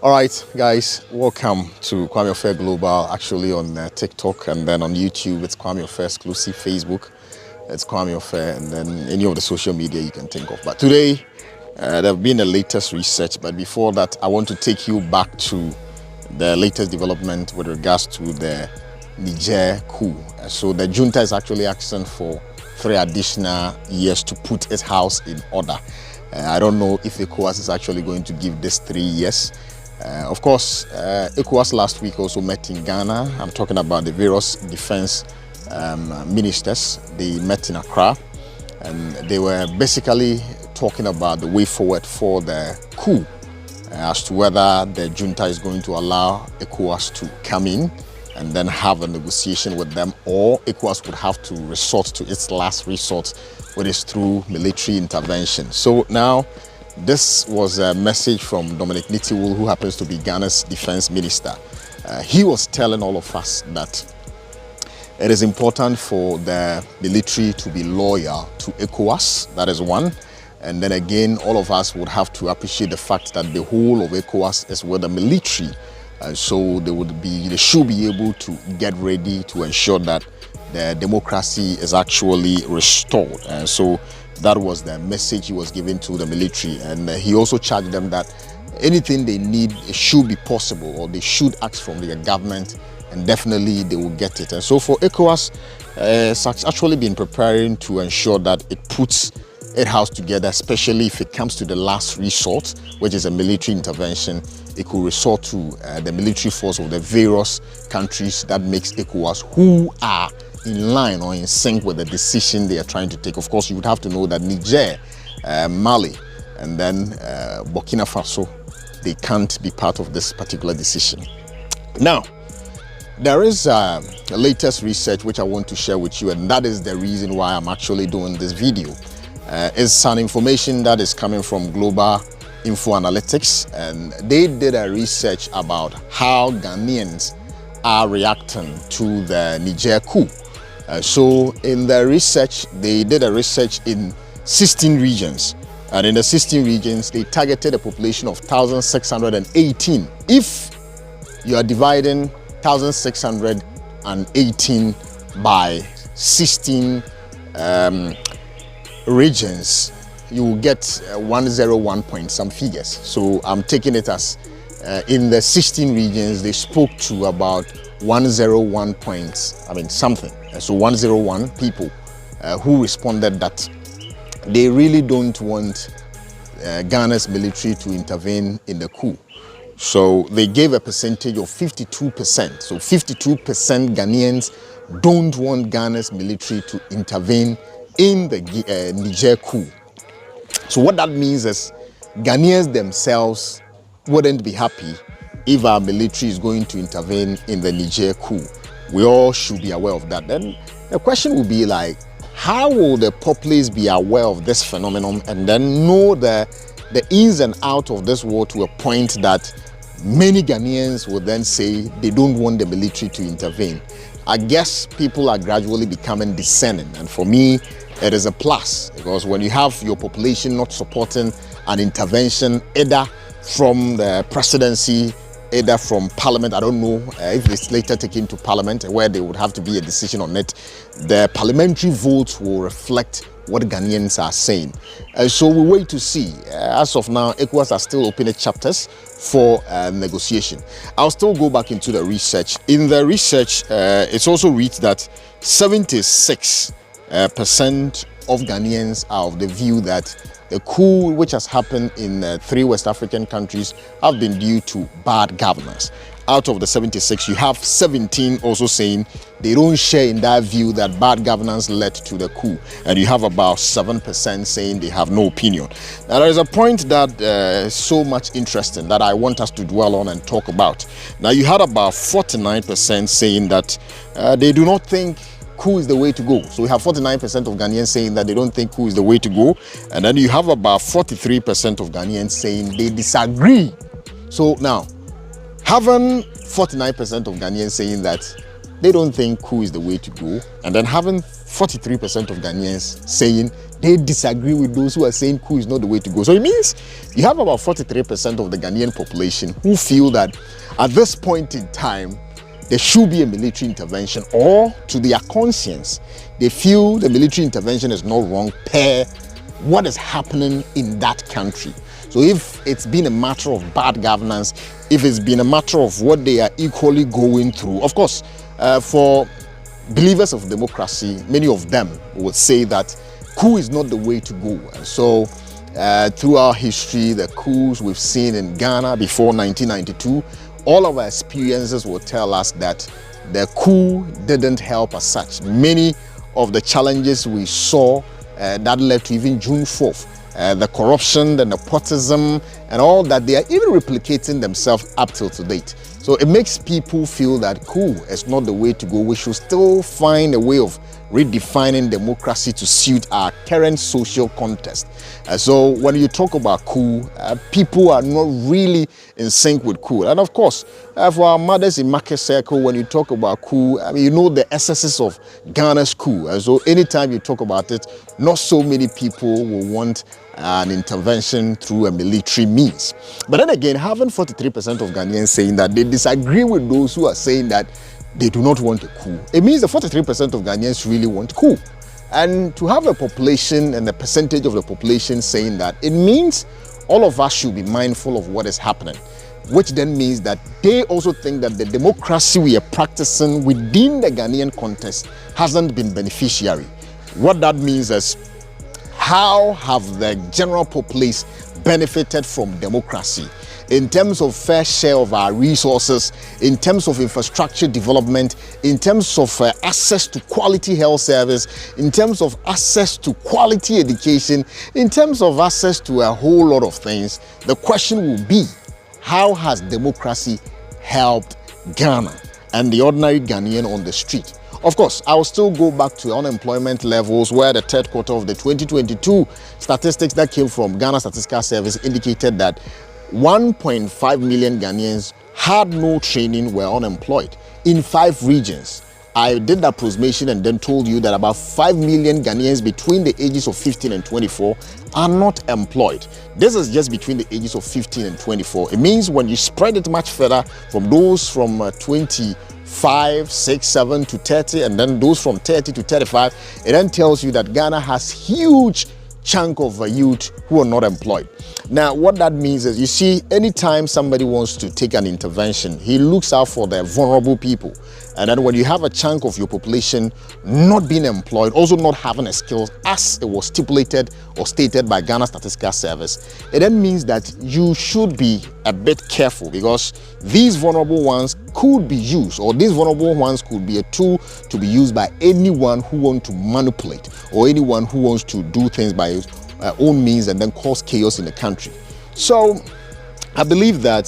All right, guys, welcome to Kwame Affair Global, actually on TikTok, and then on YouTube, it's Kwame Affair Exclusive, Facebook, it's Kwame Affair, and then any of the social media you can think of. But today, there have been the latest research, but before that, I want to take you back to the latest development with regards to the Niger coup. So the junta is actually asking for 3 additional years to put its house in order. I don't know if ECOWAS is actually going to give this 3 years. Of course, ECOWAS last week also met in Ghana. I'm talking about the various defense ministers. They met in Accra, and they were basically talking about the way forward for the coup, as to whether the junta is going to allow ECOWAS to come in and then have a negotiation with them, or ECOWAS would have to resort to its last resort, which is through military intervention. So now, this was a message from Dominic Nitiwul, who happens to be Ghana's defense minister. He was telling all of us that it is important for the military to be loyal to ECOWAS, that is one. And then again, all of us would have to appreciate the fact that the whole of ECOWAS is with the military. So they should be able to get ready to ensure that the democracy is actually restored. So that was the message he was giving to the military, and he also charged them that anything they need, it should be possible, or they should ask from their government, and definitely they will get it. And so for ECOWAS, it's actually been preparing to ensure that it puts its house together, especially if it comes to the last resort, which is a military intervention. It could resort to the military force of the various countries that makes ECOWAS, who are in line or in sync with the decision they are trying to take. Of course, you would have to know that Niger, Mali, and then Burkina Faso, they can't be part of this particular decision. Now, there is a latest research which I want to share with you, and that is the reason why I'm actually doing this video. It's some information that is coming from Global Info Analytics, and they did a research about how Ghanaians are reacting to the Niger coup. So in the research, they did a research in 16 regions, and in the 16 regions, they targeted a population of 1,618. If you are dividing 1,618 by 16 regions, you will get 101 point some figures. So I'm taking it as in the 16 regions, they spoke to about 101 points, something. So 101 people who responded that they really don't want Ghana's military to intervene in the coup. So they gave a percentage of 52%. So 52% Ghanaians don't want Ghana's military to intervene in the Niger coup. So what that means is Ghanaians themselves wouldn't be happy if our military is going to intervene in the Niger coup. We all should be aware of that. Then the question will be like, how will the populace be aware of this phenomenon and then know the ins and outs of this war to a point that many Ghanaians will then say they don't want the military to intervene? I guess people are gradually becoming discerning, and for me, it is a plus, because when you have your population not supporting an intervention either from the presidency, either from parliament, I don't know if it's later taken to parliament where there would have to be a decision on it, the parliamentary votes will reflect what Ghanaians are saying. So we wait to see. As of now, ECOWAS are still opening chapters for negotiation. I'll still go back into the research. In the research, it's also reached that 76% of Ghanaians are of the view that the coup which has happened in 3 West African countries have been due to bad governance. Out of the 76, you have 17 also saying they don't share in that view that bad governance led to the coup. And you have about 7% saying they have no opinion. Now, there is a point that is so much interesting that I want us to dwell on and talk about. Now, you had about 49% saying that they do not think coup is the way to go. So we have 49% of Ghanaians saying that they don't think coup is the way to go. And then you have about 43% of Ghanaians saying they disagree. So now, having 49% of Ghanaians saying that they don't think coup is the way to go, and then having 43% of Ghanaians saying they disagree with those who are saying coup is not the way to go. So it means you have about 43% of the Ghanaian population who feel that at this point in time, there should be a military intervention, or to their conscience, they feel the military intervention is not wrong per what is happening in that country. So if it's been a matter of bad governance, if it's been a matter of what they are equally going through, of course, for believers of democracy, many of them would say that coup is not the way to go. And so through our history, the coups we've seen in Ghana before 1992, all of our experiences will tell us that the coup didn't help as such. Many of the challenges we saw that led to even June 4th, the corruption, the nepotism, and all that, they are even replicating themselves up till to date. So it makes people feel that coup is not the way to go. We should still find a way of redefining democracy to suit our current social context. So when you talk about coup, people are not really in sync with coup. And of course, for our mothers in market circle, when you talk about coup, I mean, you know the excesses of Ghana's coup. And so anytime you talk about it, not so many people will want an intervention through a military means. But then again, having 43% of Ghanaians saying that they disagree with those who are saying that they do not want a coup, it means the 43% of Ghanaians really want coup. And to have a population and a percentage of the population saying that, it means all of us should be mindful of what is happening, which then means that they also think that the democracy we are practicing within the Ghanaian context hasn't been beneficiary. What that means is, how have the general populace benefited from democracy in terms of fair share of our resources, in terms of infrastructure development, in terms of access to quality health service, in terms of access to quality education, in terms of access to a whole lot of things? The question will be, how has democracy helped Ghana and the ordinary Ghanaian on the street? Of course, I will still go back to unemployment levels, where the third quarter of the 2022 statistics that came from Ghana Statistical Service indicated that 1.5 million Ghanaians had no training, were unemployed in 5 regions. I did that approximation and then told you that about 5 million Ghanaians between the ages of 15 and 24 are not employed. This is just between the ages of 15 and 24. It means when you spread it much further from those from 25, 6, 7 to 30, and then those from 30 to 35, it then tells you that Ghana has huge chunk of youth who are not employed. Now, what that means is, you see, anytime somebody wants to take an intervention, he looks out for the vulnerable people. And then when you have a chunk of your population not being employed, also not having a skill, as it was stipulated or stated by Ghana Statistical Service, it then means that you should be a bit careful, because these vulnerable ones could be used, or these vulnerable ones could be a tool to be used by anyone who wants to manipulate, or anyone who wants to do things by his own means and then cause chaos in the country. So I believe that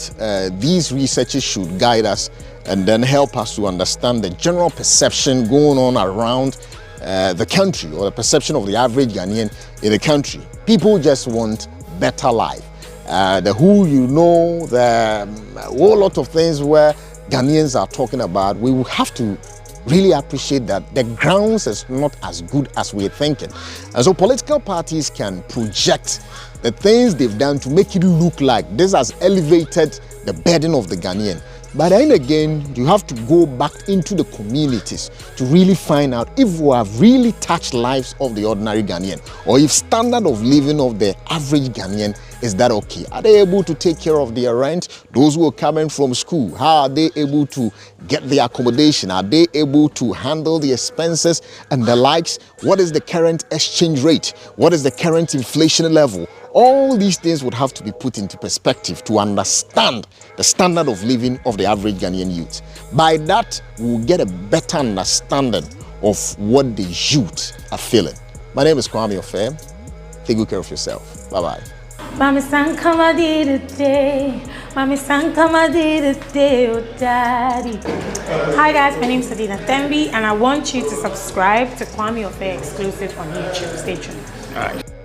these researches should guide us and then help us to understand the general perception going on around the country, or the perception of the average Ghanaian in the country. People just want better life. The who you know, the whole lot of things where Ghanaians are talking about, we will have to really appreciate that the grounds is not as good as we're thinking. And so political parties can project the things they've done to make it look like this has elevated the burden of the Ghanaian. But then again, you have to go back into the communities to really find out if we have really touched lives of the ordinary Ghanaian, or if standard of living of the average Ghanaian, is that okay? Are they able to take care of their rent? Those who are coming from school, how are they able to get the accommodation? Are they able to handle the expenses and the likes? What is the current exchange rate? What is the current inflation level? All these things would have to be put into perspective to understand the standard of living of the average Ghanaian youth. By that, we'll get a better understanding of what the youth are feeling. My name is Kwame Ofe. Take good care of yourself. Bye-bye. Mami Sankama did it day. Mami Sankama did it day, oh daddy. Hi guys, my name is Adina Thembi, and I want you to subscribe to Kwame Ofe exclusive on YouTube. Stay tuned. All right.